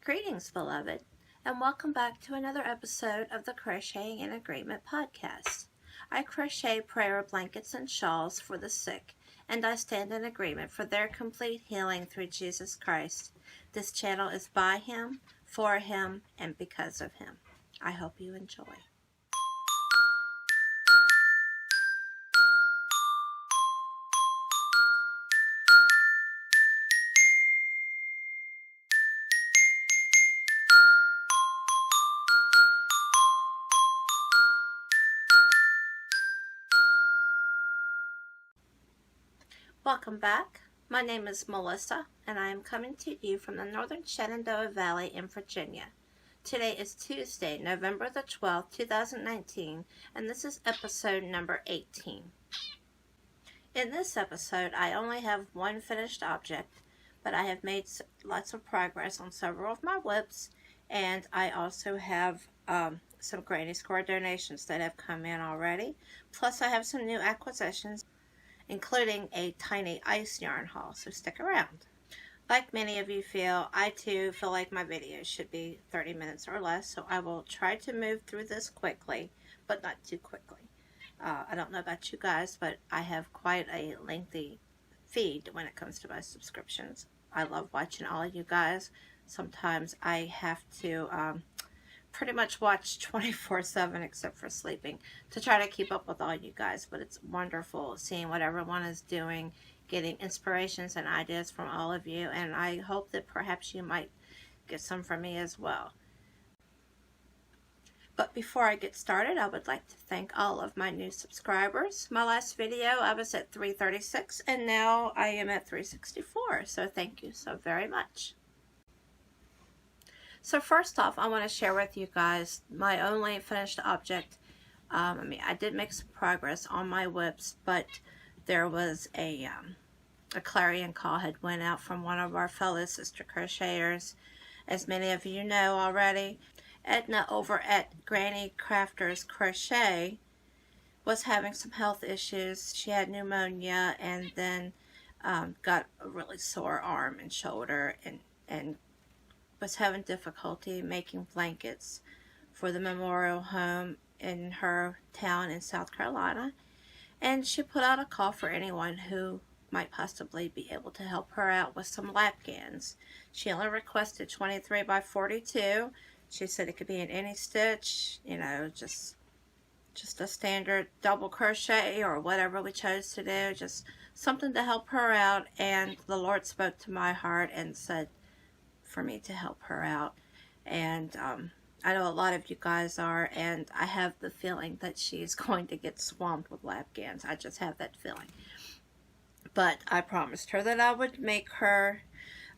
Greetings, beloved, and welcome back to another episode of the Crocheting in Agreement podcast. I crochet prayer blankets and shawls for the sick, and I stand in agreement for their complete healing through Jesus Christ. This channel is by Him, for Him, and because of Him. I hope you enjoy. Welcome back. My name is Melissa, and I am coming to you from the northern Shenandoah Valley in Virginia. Today is Tuesday, November the 12th, 2019, and this is episode number 18. In this episode, I only have one finished object, but I have made lots of progress on several of my whips, and I also have some Granny Square donations that have come in already. Plus, I have some new acquisitions, including a tiny ice yarn haul, so stick around. Like many of you I too feel like my videos should be 30 minutes or less, so I will try to move through this quickly, but not too quickly. I don't know about you guys, but I have quite a lengthy feed when it comes to my subscriptions. I love watching all of you guys. Sometimes I have to pretty much watch 24/7 except for sleeping to try to keep up with all you guys, but it's wonderful seeing what everyone is doing, getting inspirations and ideas from all of you, and I hope that perhaps you might get some from me as well. But before I get started, I would like to thank all of my new subscribers. My last video I was at 336 and now I am at 364, so thank you so very much. So first off, I want to share with you guys my only finished object. I did make some progress on my whips, but there was a clarion call had went out from one of our fellow sister crocheters. As many of you know already, Edna over at Granny Crafter's Crochet was having some health issues. She had pneumonia and then got a really sore arm and shoulder and was having difficulty making blankets for the memorial home in her town in South Carolina, and she put out a call for anyone who might possibly be able to help her out with some lapgans. She only requested 23 by 42. She said it could be in any stitch, you know, just a standard double crochet or whatever we chose to do, just something to help her out. And the Lord spoke to my heart and said for me to help her out, and I know a lot of you guys are, and I have the feeling that she's going to get swamped with lapgans. I just have that feeling. But I promised her that I would make her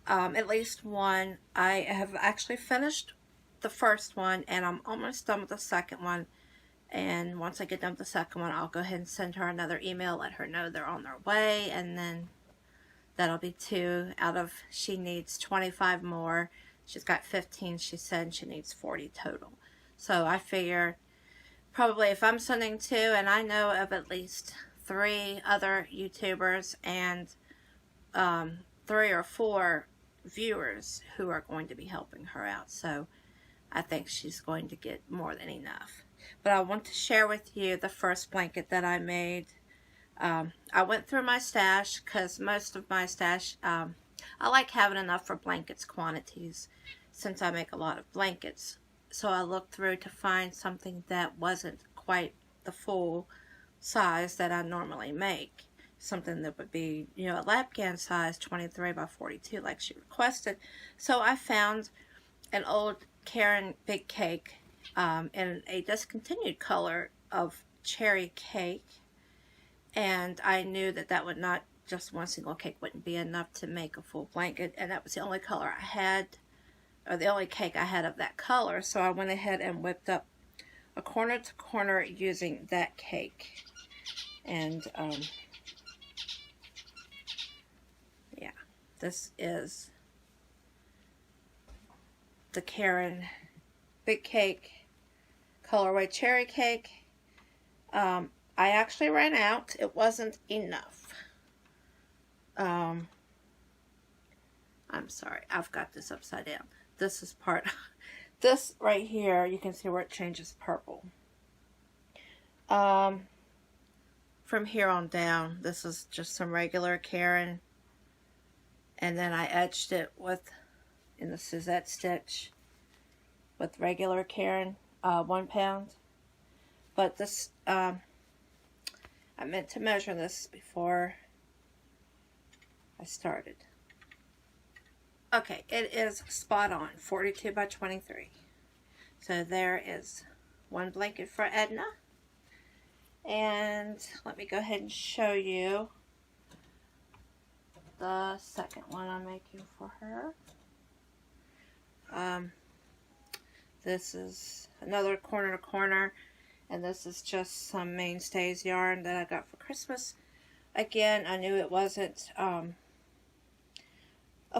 at least one. I have actually finished the first one, and I'm almost done with the second one, and once I get done with the second one, I'll go ahead and send her another email, let her know they're on their way, and then that'll be 2 out of, she needs 25 more. She's got 15, she said, she needs 40 total. So I figure probably if I'm sending 2, and I know of at least 3 other YouTubers and 3 or 4 viewers who are going to be helping her out. So I think she's going to get more than enough. But I want to share with you the first blanket that I made. I went through my stash because most of my stash, I like having enough for blankets quantities since I make a lot of blankets. So I looked through to find something that wasn't quite the full size that I normally make. Something that would be, you know, a lapgan size 23 by 42 like she requested. So I found an old Karen Big Cake in a discontinued color of cherry cake. And I knew that that would not, just one single cake wouldn't be enough to make a full blanket. And that was the only color I had, or the only cake I had of that color. So I went ahead and whipped up a corner to corner using that cake. And yeah, this is the Karen Big Cake colorway cherry cake. I actually ran out. It wasn't enough. I'm sorry, I've got this upside down. this is part, this right here, you can see where it changes purple. From here on down, this is just some regular Karen, and then I edged it with, in the Suzette stitch, with regular Karen, 1 pound. But this, I meant to measure this before I started. Okay, it is spot on, 42 by 23. So there is one blanket for Edna. And let me go ahead and show you the second one I'm making for her. This is another corner to corner, and this is just some Mainstays yarn that I got for Christmas. Again, I knew it wasn't a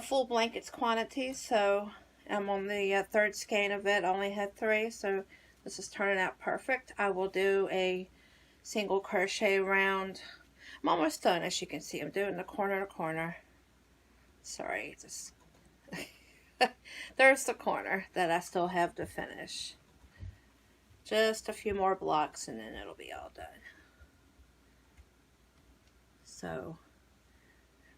full blankets quantity, so I'm on the third skein of it. I only had 3, so this is turning out perfect. I will do a single crochet round. I'm almost done, as you can see. I'm doing the corner to corner. Sorry, just there's the corner that I still have to finish. Just a few more blocks and then it'll be all done. So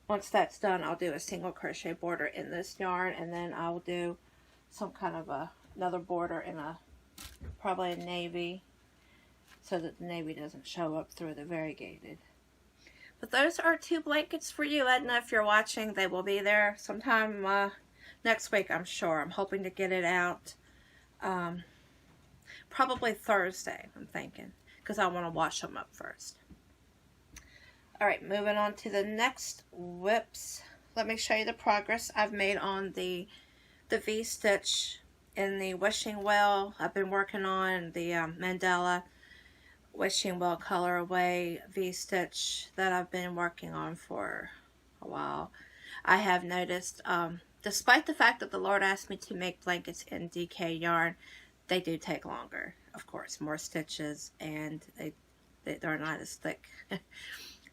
once that's done, I'll do a single crochet border in this yarn, and then I'll do some kind of another border in probably a navy, so that the navy doesn't show up through the variegated. But those are 2 blankets for you, Edna. If you're watching, they will be there sometime next week, I'm sure. I'm hoping to get it out probably Thursday, I'm thinking, because I want to wash them up first. Alright, moving on to the next whips. Let me show you the progress I've made on the V-stitch in the wishing well. I've been working on the Mandela wishing well colorway V-stitch that I've been working on for a while. I have noticed, despite the fact that the Lord asked me to make blankets in DK yarn, they do take longer. Of course, more stitches, and they're not as thick.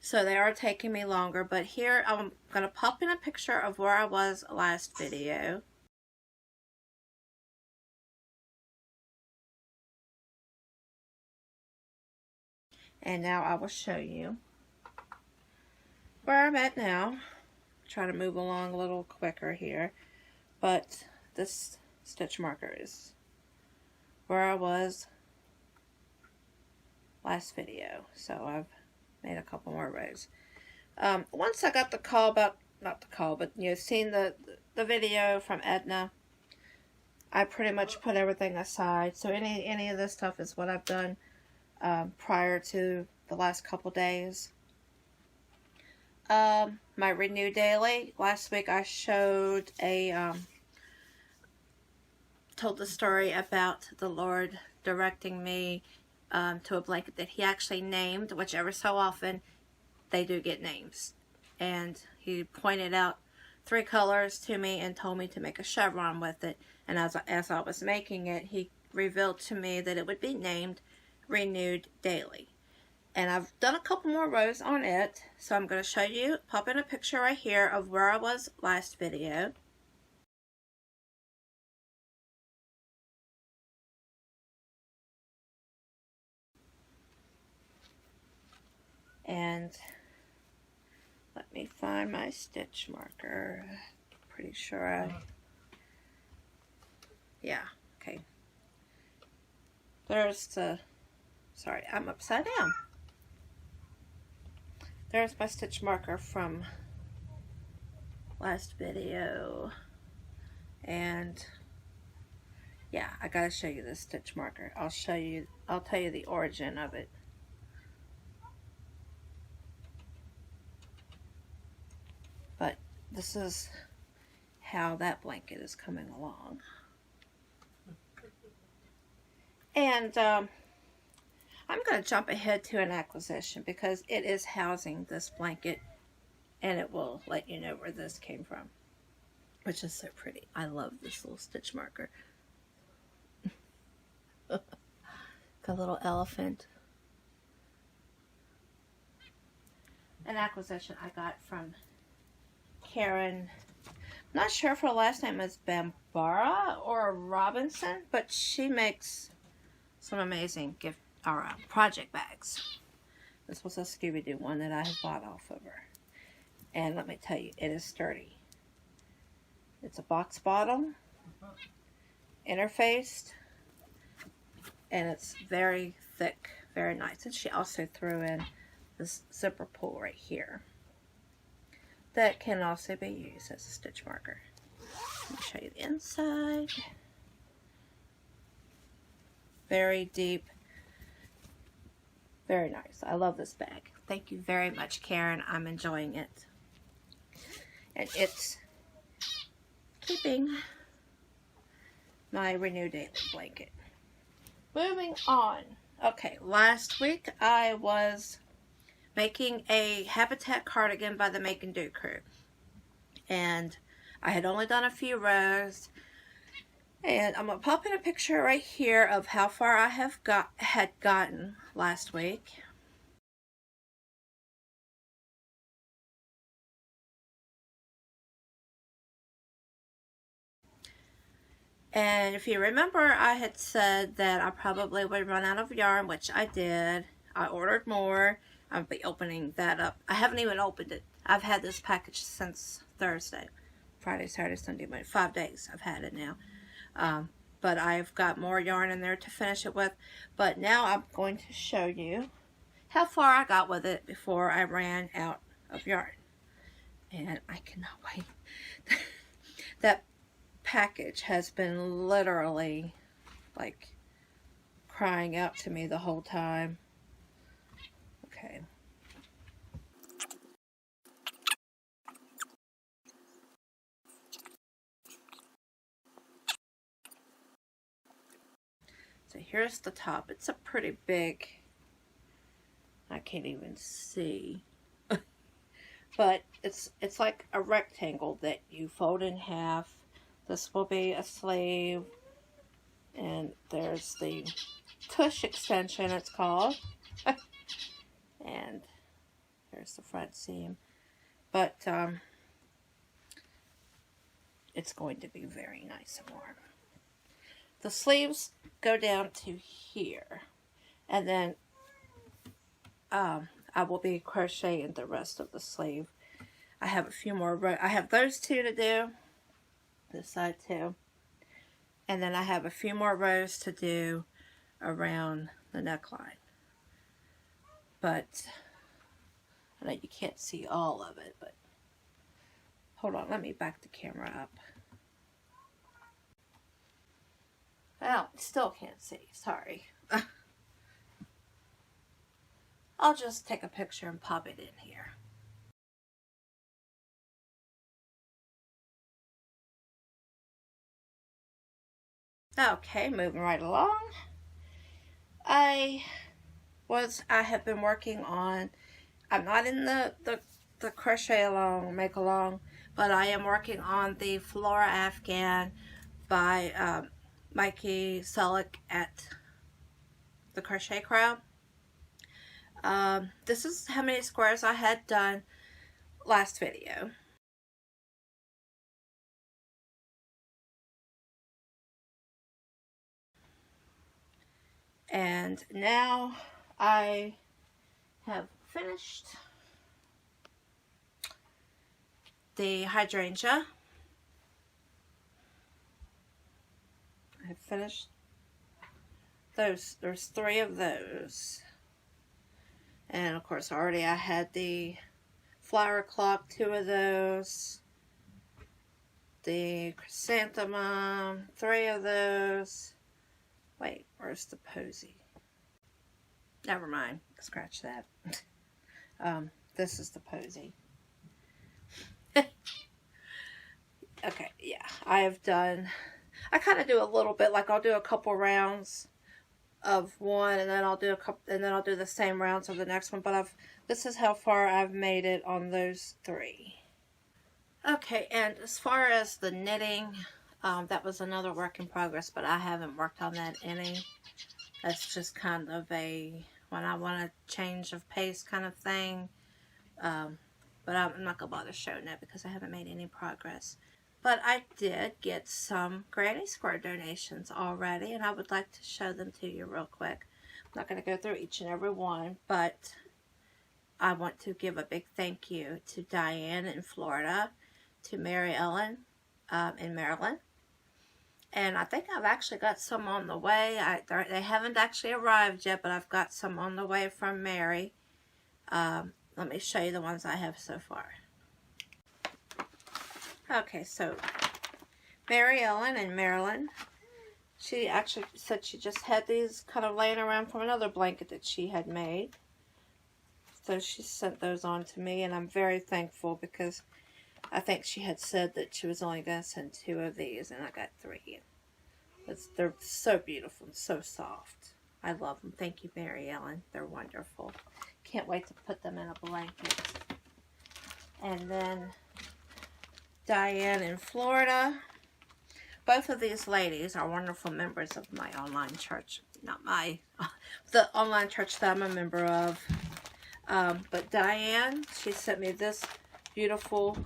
So they are taking me longer, but here I'm going to pop in a picture of where I was last video. And now I will show you where I'm at now. Try to move along a little quicker here, but this stitch marker is where I was last video. So I've made a couple more rows. Once I got the call about, not the call, but you know, seen the video from Edna, I pretty much put everything aside. So any of this stuff is what I've done prior to the last couple days. My Renew Daily. Last week I showed told the story about the Lord directing me to a blanket that he actually named, which ever so often they do get names. And he pointed out 3 colors to me and told me to make a chevron with it. And as I was making it, he revealed to me that it would be named Renewed Daily. And I've done a couple more rows on it, so I'm going to show you, pop in a picture right here of where I was last video. And let me find my stitch marker. Pretty sure yeah, okay. There's the, sorry, I'm upside down. There's my stitch marker from last video. And yeah, I gotta show you this stitch marker. I'll tell you the origin of it. But this is how that blanket is coming along. And I'm going to jump ahead to an acquisition because it is housing this blanket, and it will let you know where this came from, which is so pretty. I love this little stitch marker. Got a little elephant. An acquisition I got from Karen. I'm not sure if her last name is Barra or Robinson, but she makes some amazing gift or project bags. This was a Scooby-Doo one that I have bought off of her. And let me tell you, it is sturdy. It's a box bottom, interfaced, and it's very thick, very nice. And she also threw in this zipper pull right here that can also be used as a stitch marker. Let me show you the inside. Very deep, very nice. I love this bag. Thank you very much, Karen. I'm enjoying it. And it's keeping my Renew Daily blanket. Moving on. Okay, last week I was making a Habitat cardigan by the Make and Do crew. And I had only done a few rows. And I'm going to pop in a picture right here of how far I had gotten last week. And if you remember, I had said that I probably would run out of yarn, which I did. I ordered more. I'll be opening that up. I haven't even opened it. I've had this package since Thursday. Friday, Saturday, Sunday, Monday. 5 days I've had it now. But I've got more yarn in there to finish it with. But now I'm going to show you how far I got with it before I ran out of yarn. And I cannot wait. That package has been literally like crying out to me the whole time. Okay. So here's the top. It's a pretty big, I can't even see. But it's like a rectangle that you fold in half. This will be a sleeve, and there's the tush extension, it's called. And there's the front seam. But it's going to be very nice and warm. The sleeves go down to here, and then I will be crocheting the rest of the sleeve. I have a few more rows. I have those two to do. This side too. And then I have a few more rows to do around the neckline. But I know you can't see all of it, but hold on, let me back the camera up. Well, still can't see, sorry. I'll just take a picture and pop it in here. Okay, moving right along. I have been working on, I'm not in the crochet along, make along, but I am working on the Flora Afghan by Mikey Selleck at the Crochet Crowd. This is how many squares I had done last video. And now I have finished the hydrangea. I have finished those. There's 3 of those. And of course already I had the flower clock, 2 of those. The chrysanthemum, 3 of those. Wait, where's the posy? Never mind, scratch that. This is the posy. Okay, yeah, I have done, I kind of do a little bit, like I'll do a couple rounds of one, and then I'll do a couple, and then I'll do the same rounds of the next one, but this is how far I've made it on those 3. Okay, and as far as the knitting, that was another work in progress, but I haven't worked on that any. That's just kind of a, when I want a change of pace kind of thing. But I'm not going to bother showing that because I haven't made any progress. But I did get some Granny Square donations already, and I would like to show them to you real quick. I'm not going to go through each and every one, but I want to give a big thank you to Diane in Florida, to Mary Ellen in Maryland, and I think I've actually got some on the way. They haven't actually arrived yet, but I've got some on the way from Mary. Let me show you the ones I have so far. Okay, so Mary Ellen in Maryland, she actually said she just had these kind of laying around from another blanket that she had made. So she sent those on to me, and I'm very thankful because I think she had said that she was only going to send 2 of these, and I got 3. They're so beautiful and so soft. I love them. Thank you, Mary Ellen. They're wonderful. Can't wait to put them in a blanket. And then Diane in Florida. Both of these ladies are wonderful members of my online church. The online church that I'm a member of. But Diane, she sent me this beautiful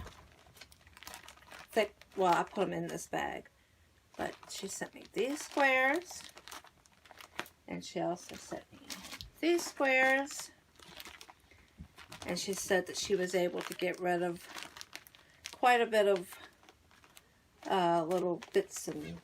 thick, well, I put them in this bag. But she sent me these squares. And she also sent me these squares. And she said that she was able to get rid of quite a bit of little bits and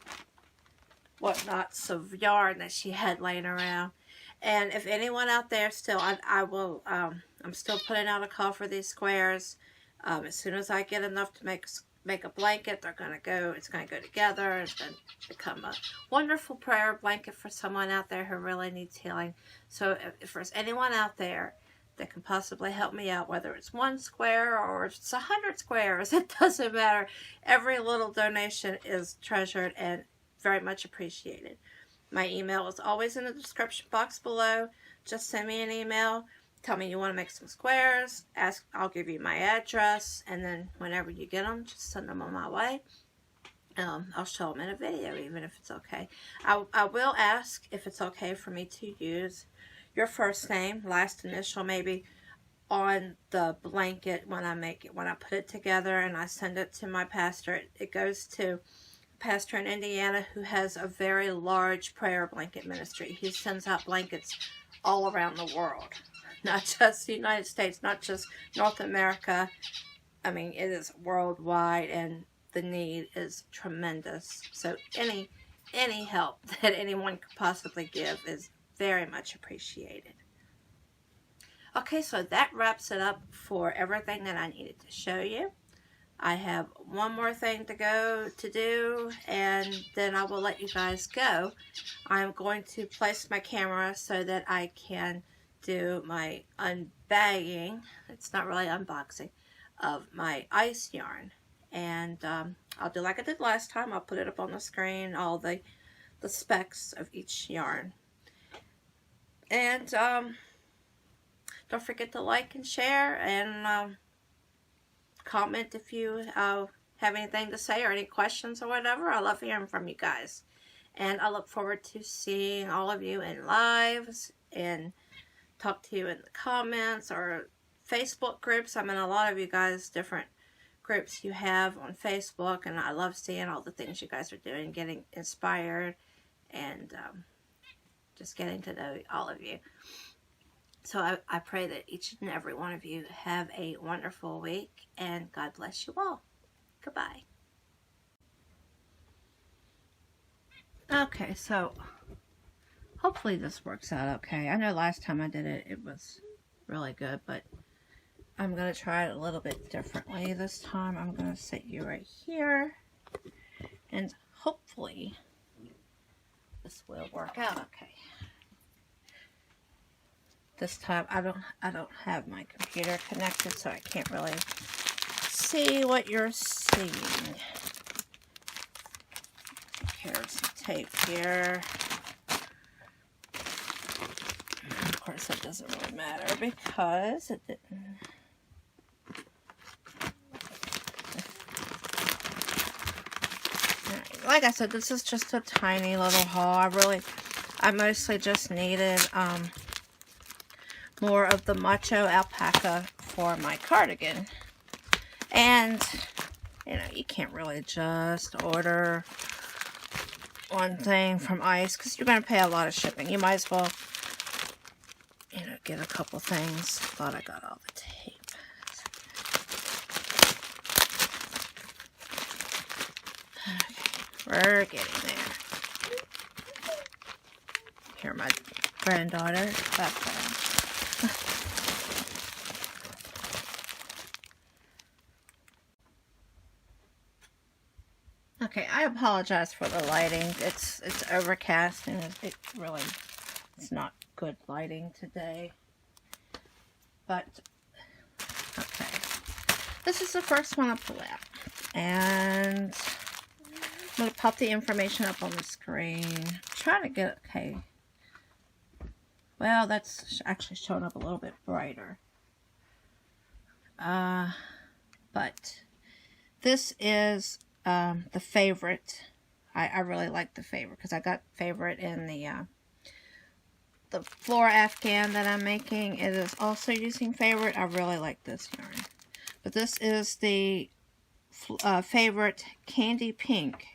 whatnots of yarn that she had laying around. And if anyone out there still, I'm still putting out a call for these squares. As soon as I get enough to make a blanket, it's going to go together. It's going to become a wonderful prayer blanket for someone out there who really needs healing. So if there's anyone out there that can possibly help me out, whether it's 1 square or it's 100 squares, it doesn't matter. Every little donation is treasured and very much appreciated. My email is always in the description box below. Just send me an email. Tell me you want to make some squares. I'll give you my address, and then whenever you get them, just send them on my way. I'll show them in a video, even if it's okay. I will ask if it's okay for me to use your first name, last initial maybe, on the blanket when I put it together and I send it to my pastor. It goes to a pastor in Indiana who has a very large prayer blanket ministry. He sends out blankets all around the world, not just the United States, not just North America. I mean, it is worldwide, and the need is tremendous. So any help that anyone could possibly give is very much appreciated. Okay, so that wraps it up for everything that I needed to show you. I have one more thing to do, and then I will let you guys go. I'm going to place my camera so that I can do my unbagging. It's not really unboxing of my ice yarn, and I'll do like I did last time. I'll put it up on the screen, all the specs of each yarn. And don't forget to like and share, and comment if you have anything to say or any questions or whatever. I love hearing from you guys. And I look forward to seeing all of you in lives and talk to you in the comments or Facebook groups. I'm in a lot of you guys' different groups you have on Facebook, and I love seeing all the things you guys are doing, getting inspired, and just getting to know all of you. So I pray that each and every one of you have a wonderful week, and God bless you all. Goodbye. Okay, so hopefully this works out okay. I know last time I did it, it was really good, but I'm going to try it a little bit differently this time. I'm going to set you right here, and hopefully this will work out okay. This time I don't have my computer connected, so I can't really see what you're seeing. Here's some tape here. Of course, that doesn't really matter because it didn't. Like I said, this is just a tiny little haul. I mostly just needed more of the macho alpaca for my cardigan. And You know, you can't really just order one thing from Ice because you're going to pay a lot of shipping. You might as well, you know, get a couple things. Thought I got all the tape. Okay, we're getting there. Hear my granddaughter background. Okay, I apologize for the lighting. It's overcast and it really, it's not good lighting today. But, okay. This is the first one I pull out. And I'm going to pop the information up on the screen. Trying to get, okay. Well, that's actually showing up a little bit brighter. But this is the favorite. I really like the favorite because I got favorite in the floor afghan that I'm making. It is also using favorite. I really like this yarn. But this is the favorite Candy Pink.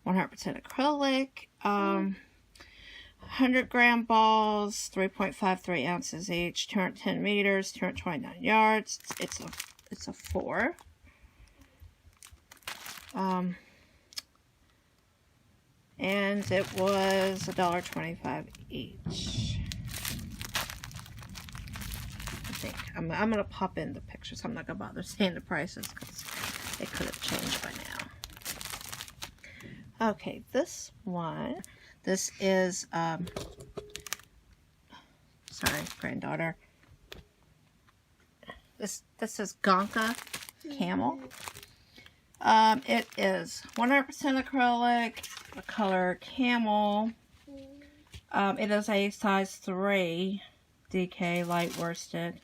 100% acrylic. 100 gram balls, 3.53 ounces each, 210 meters, 229 yards. It's a 4. And it was $1.25 each. I think I'm gonna pop in the pictures. I'm not gonna bother saying the prices because they could have changed by now. Okay, this one. This is sorry, granddaughter. This is Gonka Camel. It is 100% acrylic, the color camel. It is a size 3 DK light worsted.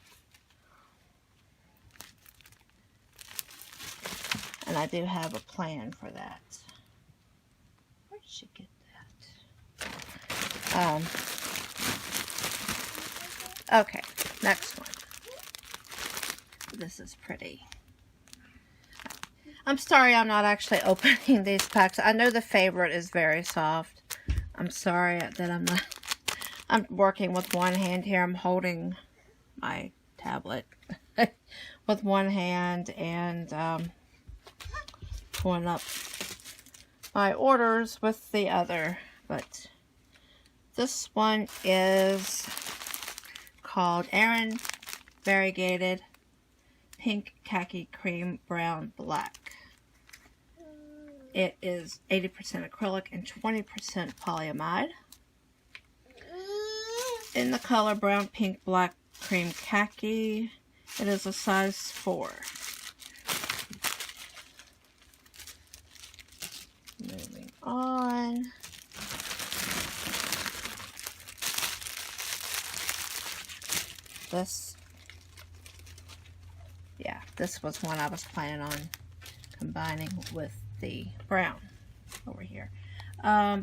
And I do have a plan for that. Where did she get that? Okay, next one. This is pretty. I'm sorry I'm not actually opening these packs. I know the favorite is very soft. I'm sorry that I'm not. I'm working with one hand here. I'm holding my tablet with one hand and pulling up my orders with the other. But this one is called Aran Variegated Pink, Khaki, Cream, Brown, Black. It is 80% acrylic and 20% polyamide. In the color brown, pink, black, cream, khaki. It is a size 4. Moving on. This was one I was planning on combining with the brown over here.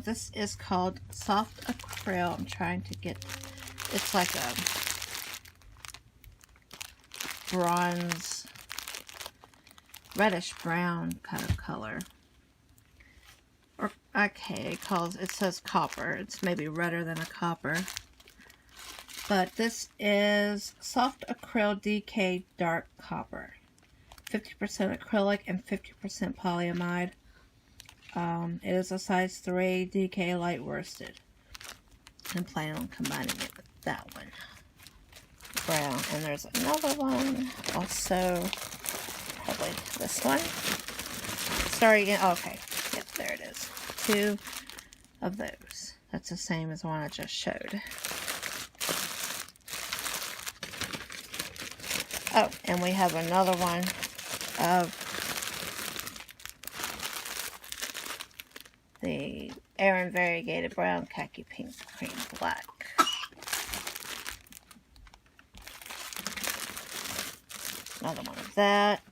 This is called Soft Acryl. I'm trying to get, it's like a bronze, reddish brown kind of color. Or, okay, it says copper. It's maybe redder than a copper. But this is Soft Acryl DK Dark Copper. 50% acrylic and 50% polyamide. It is a size 3 DK light worsted. I'm planning on combining it with that one. Brown. And there's another one. Also, probably this one. Sorry again. Oh, okay. Yep, there it is. 2 of those. That's the same as the one I just showed. Oh, and we have another one of the Aran Variegated Brown, Khaki, Pink, Cream, Black. Another one of that.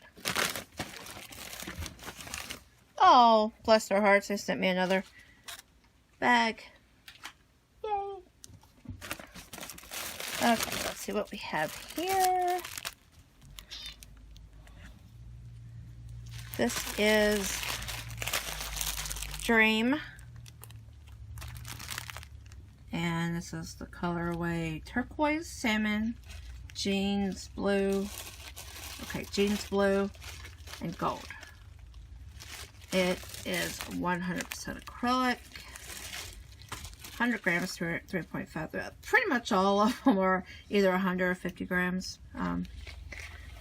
Oh, bless their hearts, they sent me another bag. Yay! Okay, let's see what we have here. This is Dream. And this is the colorway Turquoise Salmon, Jeans Blue. Okay, Jeans Blue and Gold. It is 100% acrylic. 100 grams, 3.5. Pretty much all of them are either 100 or 50 grams.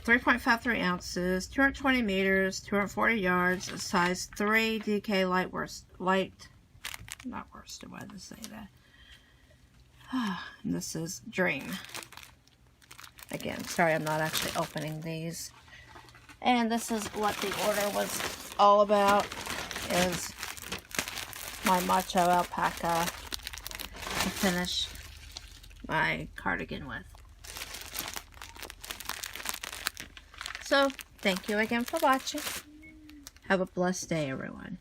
3.53 ounces, 220 meters, 240 yards, a size 3 DK not worsted, why did I say that? And this is Dream. Again, sorry I'm not actually opening these. And this is what the order was all about, is my macho alpaca to finish my cardigan with. So, thank you again for watching. Have a blessed day, everyone.